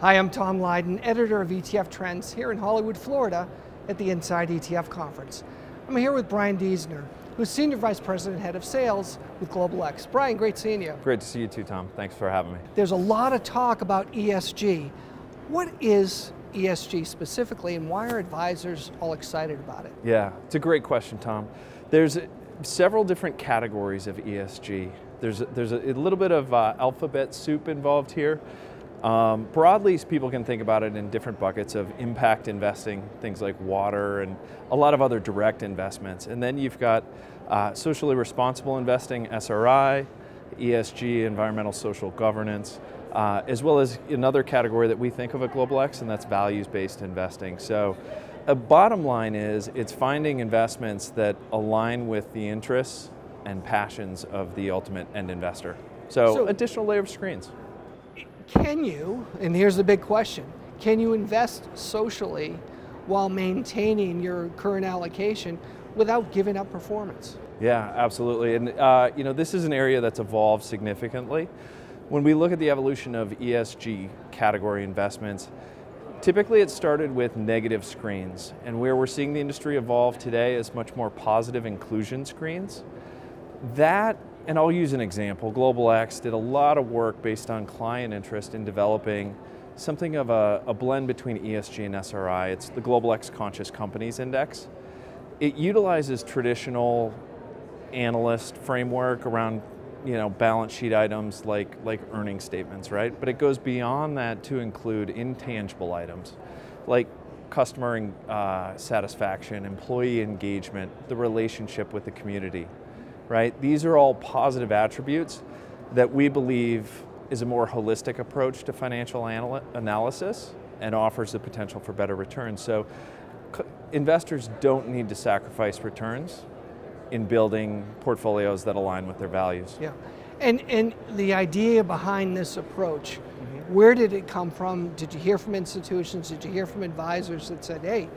Hi, I'm Tom Lydon, editor of ETF Trends here in Hollywood, Florida at the Inside ETF conference. I'm here with Brian Diessner, who's Senior Vice President, Head of Sales with Global X. Brian, great seeing you. Great to see you too, Tom. Thanks for having me. There's a lot of talk about ESG. What is ESG specifically, and why are advisors all excited about it? Yeah, it's a great question, Tom. There's several different categories of ESG. There's a little bit of alphabet soup involved here. Broadly, people can think about it in different buckets of impact investing, things like water and a lot of other direct investments. And then you've got socially responsible investing, SRI, ESG, environmental social governance, as well as another category that we think of at Global X, and that's values-based investing. So a bottom line is it's finding investments that align with the interests and passions of the ultimate end investor. So additional layer of screens. Can you, and here's the big question, can you invest socially while maintaining your current allocation without giving up performance? Yeah, absolutely. And this is an area that's evolved significantly. When we look at the evolution of ESG category investments, typically it started with negative screens. And where we're seeing the industry evolve today is much more positive inclusion screens. That, and I'll use an example, Global X did a lot of work based on client interest in developing something of a blend between ESG and SRI. It's the Global X Conscious Companies Index. It utilizes traditional analyst framework around balance sheet items like earning statements, right? But it goes beyond that to include intangible items like customer satisfaction, employee engagement, the relationship with the community. Right? These are all positive attributes that we believe is a more holistic approach to financial analysis and offers the potential for better returns. So investors don't need to sacrifice returns in building portfolios that align with their values. Yeah, and the idea behind this approach, where did it come from? Did you hear from institutions? Did you hear from advisors that said, hey,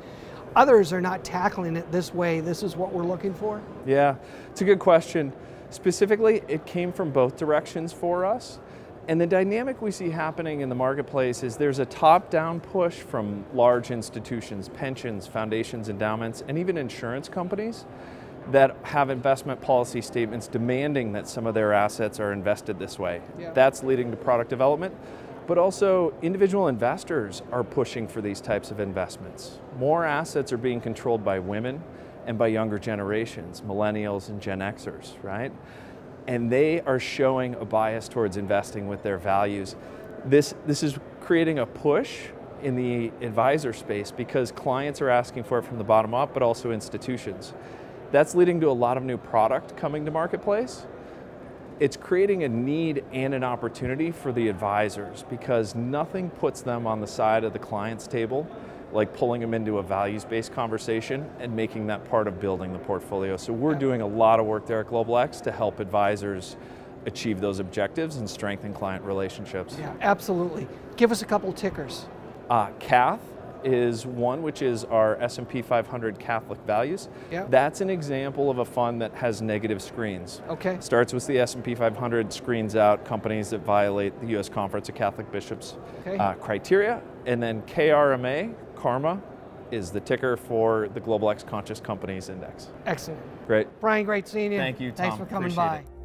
others are not tackling it this way, this is what we're looking for? Yeah, it's a good question. Specifically, it came from both directions for us. And the dynamic we see happening in the marketplace is there's a top-down push from large institutions, pensions, foundations, endowments, and even insurance companies that have investment policy statements demanding that some of their assets are invested this way. Yeah. That's leading to product development. But also, individual investors are pushing for these types of investments. More assets are being controlled by women and by younger generations, millennials and Gen Xers, right? And they are showing a bias towards investing with their values. This is creating a push in the advisor space because clients are asking for it from the bottom up, but also institutions. That's leading to a lot of new product coming to marketplace. It's creating a need and an opportunity for the advisors because nothing puts them on the side of the client's table like pulling them into a values-based conversation and making that part of building the portfolio. So we're doing a lot of work there at Global X to help advisors achieve those objectives and strengthen client relationships. Yeah, absolutely. Give us a couple tickers. CATH is one, which is our S&P 500 Catholic Values. Yep. That's an example of a fund that has negative screens. Okay. Starts with the S&P 500, screens out companies that violate the U.S. Conference of Catholic Bishops criteria. And then KRMA, Karma, is the ticker for the Global X Conscious Companies Index. Excellent. Great. Brian, great seeing you. Thank you, Tom. Thanks for coming Appreciate by. it.